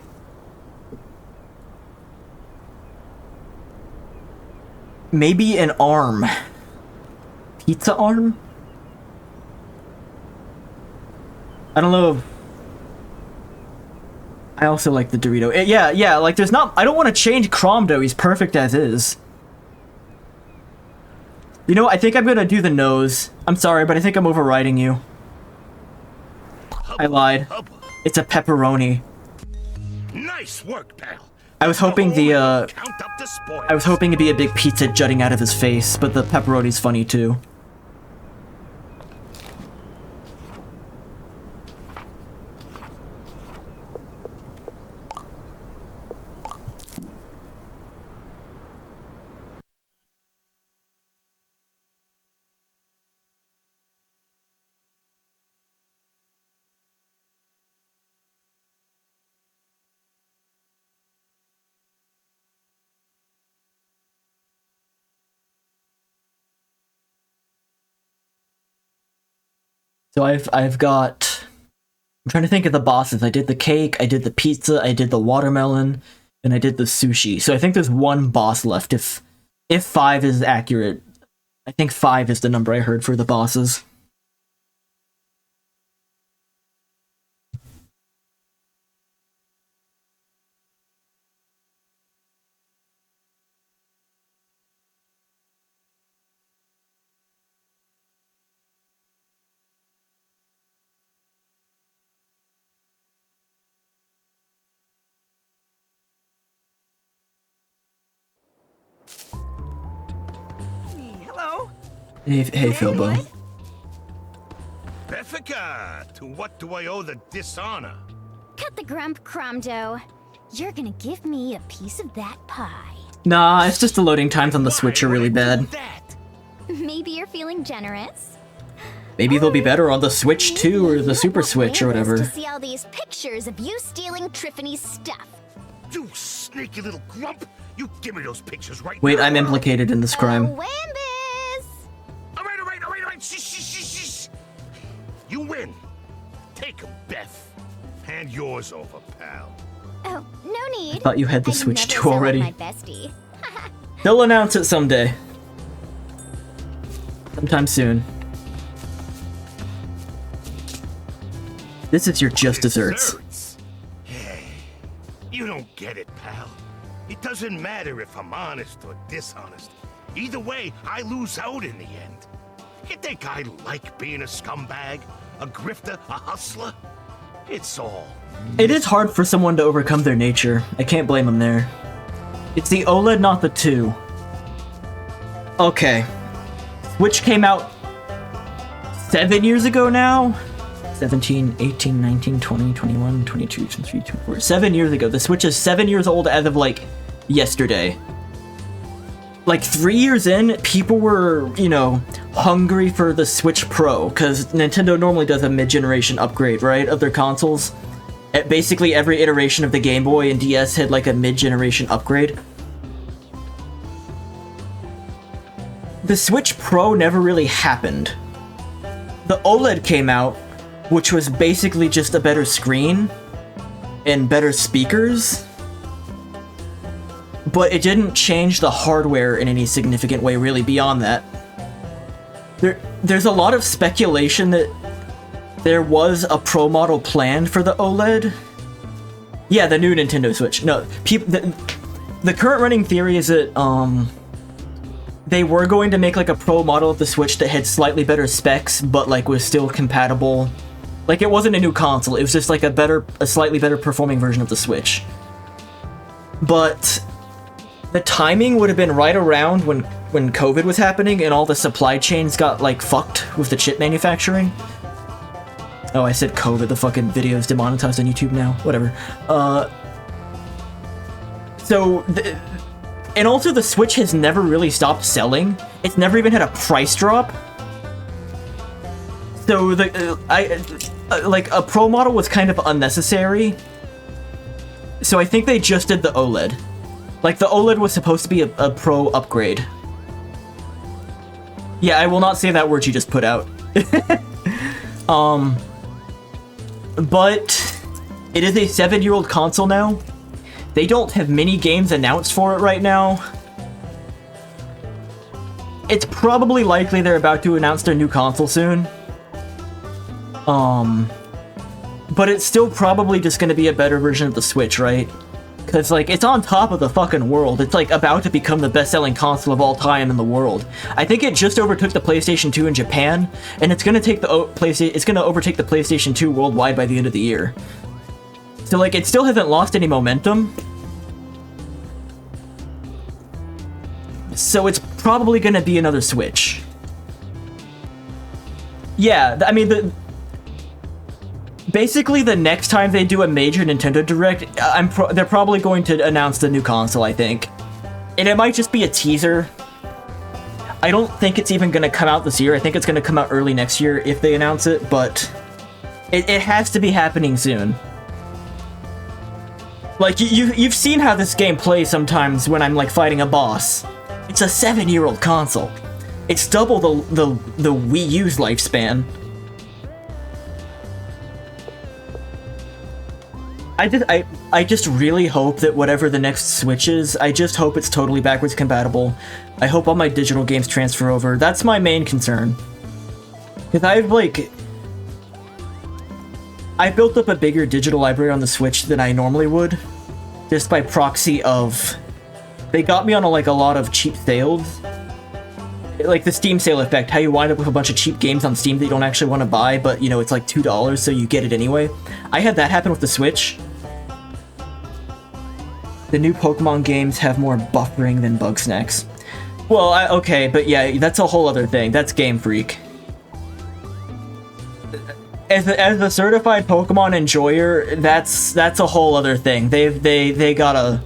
Maybe an arm. Pizza arm? I don't know. I also like the Dorito. Yeah, like there's not... I don't want to change Cromdo, he's perfect as is. You know, I think I'm gonna do the nose. I'm sorry, but I think I'm overriding you. I lied. It's a pepperoni. Nice work, pal. I was hoping the, Count up the spoils. I was hoping to be a big pizza jutting out of his face, but the pepperoni's funny too. So I've got... I'm trying to think of the bosses. I did the cake, I did the pizza, I did the watermelon, and I did the sushi. So I think there's one boss left if 5 is accurate. I think 5 is the number I heard for the bosses. Hello? Hey Philbo. Beffica, to what do I owe the dishonor? Cut the grump, Cromdo. You're gonna give me a piece of that pie. Nah, it's just the loading times on the Switch are really bad. Maybe you're feeling generous? Maybe they'll be better on the Switch 2 or the Super Switch or whatever. To see all these pictures of you stealing Triffany's stuff. You sneaky little grump! You give me those pictures right Wait, now. I'm implicated in this crime. Wambus! All right. Shh. You win. Take 'em, Beth. Hand yours over, pal. Oh, no need. Thought you had the I'd Switch never 2 sell already. My bestie. They'll announce it someday. Sometime soon. This is your just desserts. Hey, you don't get it, pal. It doesn't matter if I'm honest or dishonest. Either way, I lose out in the end. You think I like being a scumbag? A grifter? A hustler? It's all... It is hard for someone to overcome their nature. I can't blame them there. It's the OLED, not the 2. Okay. Switch came out 7 years ago now? 17, 18, 19, 20, 21, 22, 23, 24. 7 years ago. The Switch is 7 years old as of, like, yesterday. Like, 3 years in, people were, you know, hungry for the Switch Pro, because Nintendo normally does a mid-generation upgrade, right, of their consoles. Basically, every iteration of the Game Boy and DS had, like, a mid-generation upgrade. The Switch Pro never really happened. The OLED came out, which was basically just a better screen and better speakers, but it didn't change the hardware in any significant way really beyond that. There's a lot of speculation that there was a Pro model planned for the OLED. Yeah, the new Nintendo Switch. No, the current running theory is that they were going to make like a Pro model of the Switch that had slightly better specs, but like was still compatible. Like it wasn't a new console, it was just like a slightly better performing version of the Switch. But the timing would have been right around when COVID was happening and all the supply chains got like fucked with the chip manufacturing. Oh, I said COVID, the fucking video is demonetized on YouTube now, whatever. And also the Switch has never really stopped selling. It's never even had a price drop. So like a Pro model was kind of unnecessary. So I think they just did the OLED. Like the OLED was supposed to be a Pro upgrade. Yeah, I will not say that word you just put out. but it is a 7-year-old console now. They don't have many games announced for it right now. It's probably likely they're about to announce their new console soon. But it's still probably just going to be a better version of the Switch, right? Because, like, it's on top of the fucking world. It's, like, about to become the best-selling console of all time in the world. I think it just overtook the PlayStation 2 in Japan, and it's going to take the it's going to overtake the PlayStation 2 worldwide by the end of the year. So, like, it still hasn't lost any momentum. So it's probably going to be another Switch. Yeah, I mean, basically, the next time they do a major Nintendo Direct, they're probably going to announce the new console, I think. And it might just be a teaser. I don't think it's even going to come out this year. I think it's going to come out early next year if they announce it, but it has to be happening soon. Like, you've seen how this game plays sometimes when I'm, like, fighting a boss. It's a 7-year-old console. It's double the Wii U's lifespan. I just really hope that whatever the next Switch is, I just hope it's totally backwards compatible. I hope all my digital games transfer over. That's my main concern. Because I built up a bigger digital library on the Switch than I normally would. Just by proxy of... They got me on a lot of cheap sales. Like the Steam sale effect, how you wind up with a bunch of cheap games on Steam that you don't actually want to buy, but, you know, it's like $2, so you get it anyway. I had that happen with the Switch. The new Pokemon games have more buffering than Bugsnax. Well, okay, but yeah, that's a whole other thing. That's Game Freak. As a certified Pokemon enjoyer, that's a whole other thing. They gotta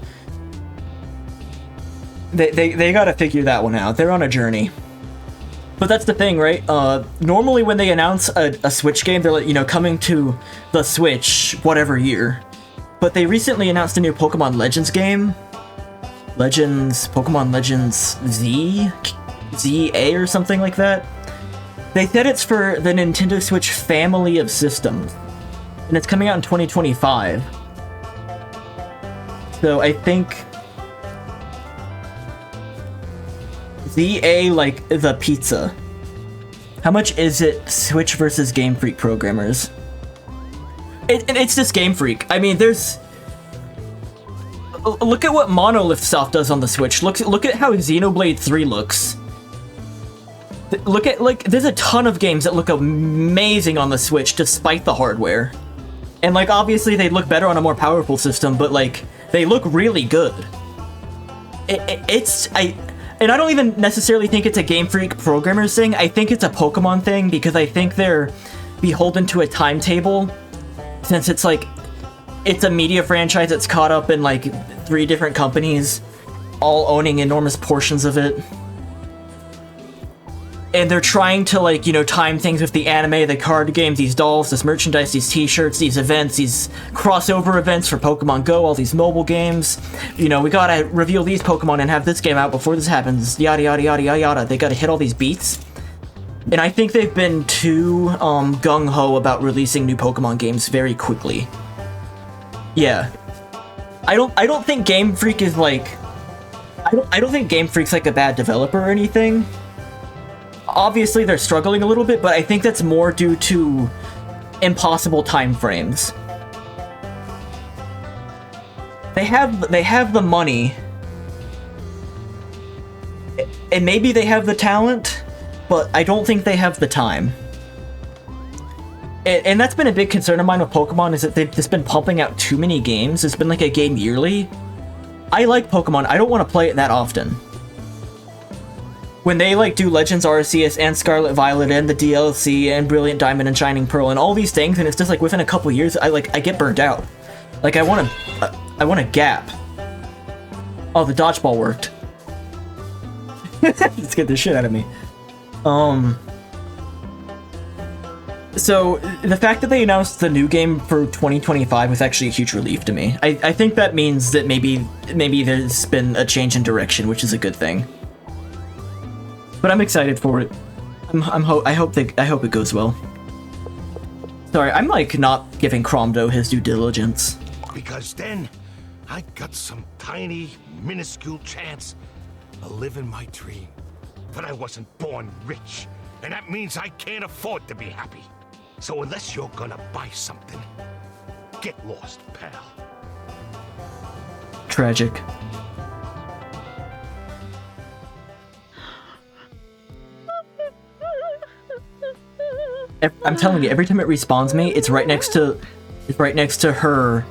figure that one out. They're on a journey. But that's the thing, right? Normally when they announce a Switch game, they're like, you know, coming to the Switch whatever year. But they recently announced a new Pokemon Legends game. Pokemon Legends ZA or something like that. They said it's for the Nintendo Switch family of systems. And it's coming out in 2025. So I think... ZA, like the pizza. How much is it Switch versus Game Freak programmers? It's just Game Freak. I mean, there's... Look at what Monolith Soft does on the Switch. Look at how Xenoblade 3 looks. Look at, like, there's a ton of games that look amazing on the Switch despite the hardware. And, like, obviously they look better on a more powerful system, but, like, they look really good. And I don't even necessarily think it's a Game Freak programmers thing. I think it's a Pokemon thing because I think they're beholden to a timetable. Since it's like, it's a media franchise that's caught up in like 3 different companies, all owning enormous portions of it. And they're trying to, like, you know, time things with the anime, the card games, these dolls, this merchandise, these t-shirts, these events, these crossover events for Pokemon Go, all these mobile games. You know, we gotta reveal these Pokemon and have this game out before this happens, yada yada yada yada yada. They gotta hit all these beats. And I think they've been too gung-ho about releasing new Pokemon games very quickly. Yeah. I don't think Game Freak is like... I don't think Game Freak's like a bad developer or anything. Obviously, they're struggling a little bit, but I think that's more due to impossible time frames. They have the money, and maybe they have the talent, but I don't think they have the time. And that's been a big concern of mine with Pokemon, is that they've just been pumping out too many games. It's been like a game yearly. I like Pokemon. I don't want to play it that often. When they, like, do Legends Arceus and Scarlet Violet and the DLC and Brilliant Diamond and Shining Pearl and all these things, and it's just, like, within a couple years, I get burnt out. Like, I want a gap. Oh, the dodgeball worked. Let's get the shit out of me. So, the fact that they announced the new game for 2025 was actually a huge relief to me. I think that means that maybe there's been a change in direction, which is a good thing. But I'm excited for it. I hope it goes well. Sorry, I'm like not giving Cromdo his due diligence. Because then I got some tiny, minuscule chance of living my dream. But I wasn't born rich, and that means I can't afford to be happy. So unless you're gonna buy something, get lost, pal. Tragic. I'm telling you, every time it respawns me, it's right next to her,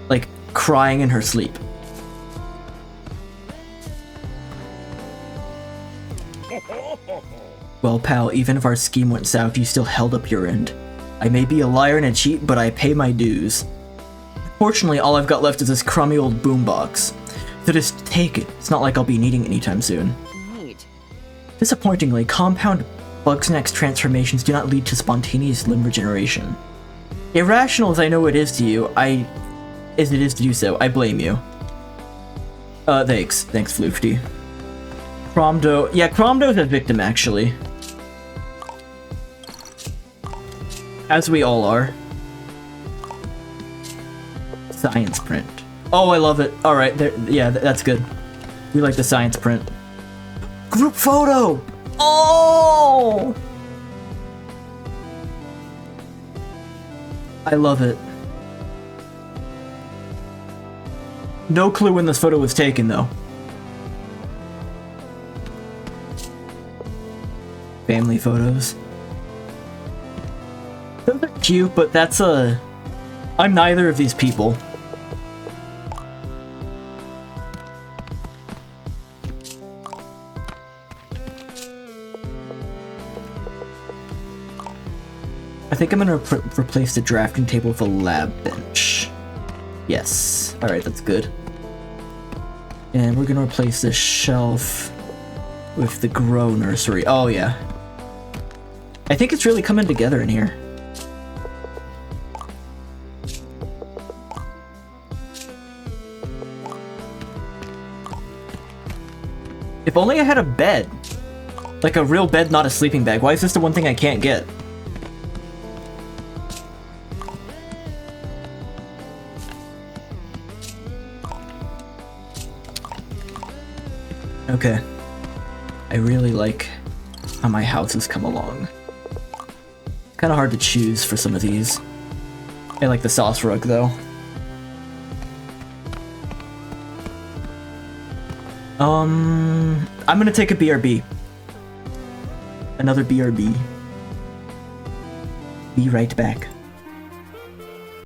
like, crying in her sleep. Well, pal, even if our scheme went south, you still held up your end. I may be a liar and a cheat, but I pay my dues. Fortunately, all I've got left is this crummy old boombox. So just take it. It's not like I'll be needing it anytime soon. Neat. Disappointingly, compound Bugsnax transformations do not lead to spontaneous limb regeneration. Irrational as I know it is to you, as it is to do so, I blame you. Thanks, Floofty. Cromdo, yeah, Cromdo's a victim actually. As we all are. Science print. Oh, I love it. Alright, yeah, that's good. We like the science print. Group photo! Oh! I love it. No clue when this photo was taken, though. Family photos. Those are cute, but that's I'm neither of these people. I think I'm gonna replace the drafting table with a lab bench. Yes. Alright, that's good. And we're gonna replace this shelf with the grow nursery. Oh, yeah. I think it's really coming together in here. If only I had a bed. Like a real bed, not a sleeping bag. Why is this the one thing I can't get? Okay. I really like how my house has come along. Kind of hard to choose for some of these. I like the sauce rug though. I'm gonna take a BRB. Another BRB. Be right back.